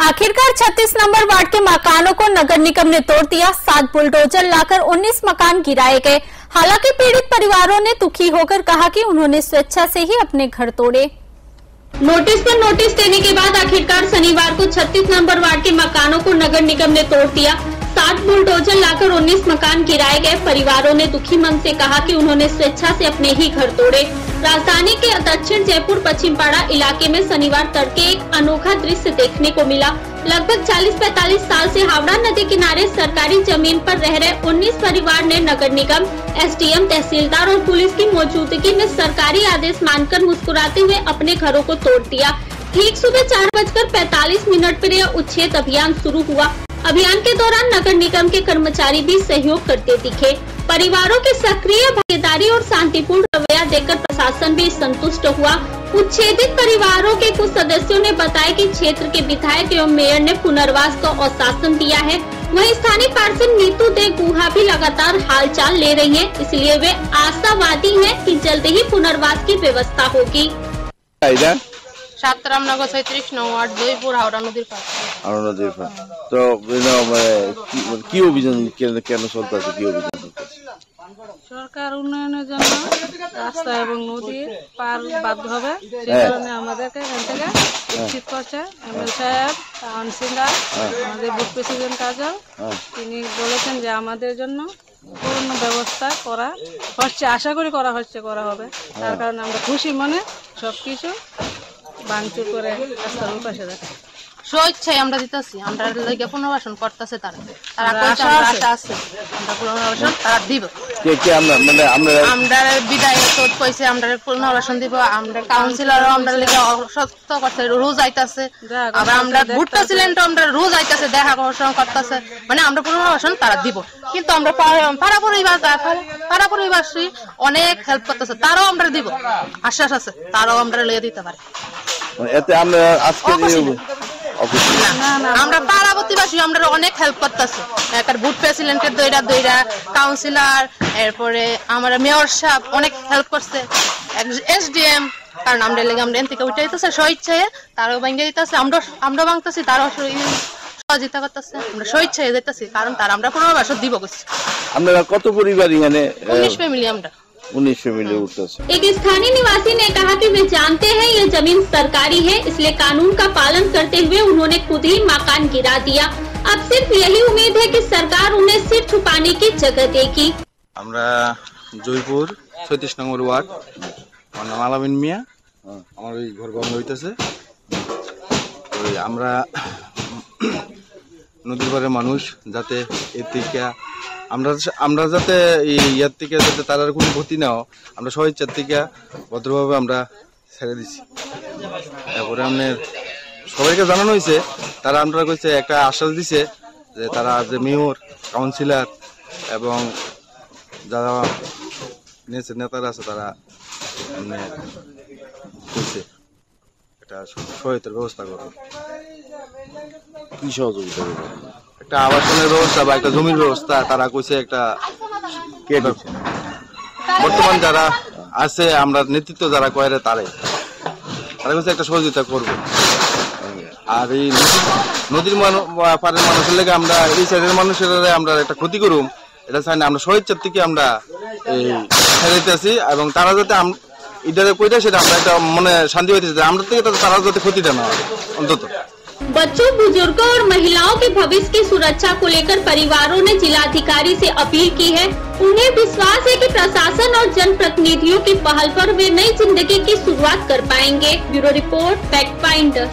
आखिरकार 36 number ward के मकानों को नगर निगम ने तोड़ दिया। 7 बुलडोजर लाकर 19 मकान गिराए गए। हालांकि पीड़ित परिवारों ने दुखी होकर कहा कि उन्होंने स्वेच्छा से ही अपने घर तोड़े। नोटिस पर नोटिस देने के बाद आखिरकार शनिवार को 36 नंबर वार्ड के मकानों को नगर निगम ने तोड़ दिया। 7 बुलडोजर लाकर 19 मकान गिराए गए। परिवारों ने दुखी मन से कहा कि उन्होंने स्वेच्छा से अपने ही घर तोड़े। राजधानी के दक्षिण जयपुर पश्चिमपाड़ा इलाके में शनिवार तड़के एक अनोखा दृश्य देखने को मिला। लगभग 40-45 साल से हावड़ा नदी किनारे सरकारी जमीन पर रह रहे 19 परिवार ने नगर निगम, एसडीएम, तहसीलदार और पुलिस की मौजूदगी में सरकारी आदेश मानकर मुस्कुराते हुए अपने घरों को तोड़ दिया। ठीक सुबह 4:45 पर यह उच्छेद अभियान शुरू हुआ। अभियान के दौरान नगर निगम के कर्मचारी भी सहयोग करते दिखे। परिवारों की सक्रिय भागीदारी और शांतिपूर्ण रवैया देखकर प्रशासन भी संतुष्ट हुआ। उच्छेदित परिवारों के कुछ सदस्यों ने बताया कि क्षेत्र के विधायक एवं मेयर ने पुनर्वास का आश्वासन दिया है। वहीं स्थानीय पार्षद नीतू दे गुहा भी लगातार हालचाल ले रही हैं, इसलिए वे आशावादी हैं कि जल्द ही पुनर्वास की व्यवस्था होगी। সাতরামনগর ৩৬ নং ওয়ার্ড জয়পুর হাওড়া নদীর পাড়। তো কি অভিযান কেন চলতেছে, কি অভিযান চলতেছে? সরকার উন্নয়নের জন্য রাস্তা এবং নদীর পার বাধ্য হবে, সেই কারণে আমাদেরকে এখান থেকে উচিত করছে এমএল সাহেব, কাউন্সিলর, আমাদের বুথ প্রেসিডেন্ট কাজল। তিনি বলেছেন যে আমাদের জন্য পূর্ণ ব্যবস্থা করা হচ্ছে, আশা করি করা হবে। তার কারণে আমরা খুশি মনে সবকিছু ভাঙচুর করে রাস্তার ওই পাশে রাখা স্বেচ্ছায় আমরা দিতেছি। আমরা লেগে পুনর্বাসন করতেছে, তারা আশা আছে আমরা পুনর্বাসন তারা দিব। আমরা বিধায়ক কইছে আমরা পুনর্বাসন দিব। আমরা কাউন্সিলরও আমরা লেগে সত্য করছে, রোজ আইতাছে। আবার আমরা বুথ প্রেসিডেন্ট আমরা রোজ আইতাছে, দেখা করতেছে, মানে আমরা পুনর্বাসন তারা দিব। কিন্তু আমরা পাড়া পরিবারী অনেক হেল্প করতেছে, তারাও আমরা দিব, আশ্বাস আছে, তারাও আমরা লেগে দিতে পারে। আমরা পাড়া প্রতিবাসী আমরা অনেক হেল্প করতেছি। একটা বুথ প্রেসিডেন্টের দইরা কাউন্সিলর, এরপরে আমরা মেয়র সাহেব অনেক হেল্প করছে, এসডিএম। কারণ আমরা লেগে আমরা এন থেকে উঠে দিতেছে স্বেচ্ছায়, তারাও ভেঙে দিতেছে, আমরা ভাঙতেছি, তারাও সহযোগিতা করতেছে। আমরা স্বেচ্ছায় যেতেছি, কারণ তারা আমরা পুনর্বাসন দিব করছি। আপনারা কত পরিবার এখানে? 19 ফ্যামিলি আমরা। 19 फैमिली उठते। एक स्थानीय निवासी ने कहा कि वे जानते हैं ये जमीन सरकारी है, इसलिए कानून का पालन करते हुए उन्होंने खुद ही मकान गिरा दिया। अब सिर्फ यही उम्मीद है कि सरकार उन्हें सिर छुपाने की जगह देगी। আমরা জয়পুর 36 নম্বর ওয়ার্ড, আমার নাম আলামিন মিয়া। আমার ওই ঘর বন্ধ হইতেছে। ওই আমরা নদীর পাড়ের মানুষ যাতে এর থেকে আমরা যাতে ইয়ার থেকে যাতে তার কোনো ক্ষতি না হয়, আমরা স্বেচ্ছার থেকে ভদ্রভাবে আমরা ছেড়ে দিছি। তারপরে আপনার সবাইকে জানানো হয়েছে, তারা আমরা কইছে একটা আশ্বাস দিছে যে তারা যে মেয়র, কাউন্সিলর এবং যারা নেতারা আছে তারা কইছে একটা সহায়তার ব্যবস্থা করবে। কি সহযোগিতা করবে? একটা আবাসনের ব্যবস্থা বা একটা জমির ব্যবস্থা তারা কইছে। একটা বর্তমান যারা আছে আমরা নেতৃত্ব যারা কয়রে তারা কইছে একটা সহযোগিতা করবে। আর এই নদীর পাড়ের মানুষের লেগে আমরা এই সাইডের মানুষের আমরা একটা ক্ষতি করুম এটা চাই না। আমরা স্বেচ্ছার থেকে আমরা এই ছেড়েছি এবং তারা যাতে ইদারে কইটা সেটা আমরা একটা মনে শান্তি পাইতেছি, আমরা থেকে তারা যাতে ক্ষতিটা না হয় অন্তত। बच्चों, बुजुर्गों और महिलाओं के भविष्य की सुरक्षा को लेकर परिवारों ने जिलाधिकारी से अपील की है। उन्हें विश्वास है कि प्रशासन और जनप्रतिनिधियों की पहल पर वे नई जिंदगी की शुरुआत कर पाएंगे। Bureau report, fact finder.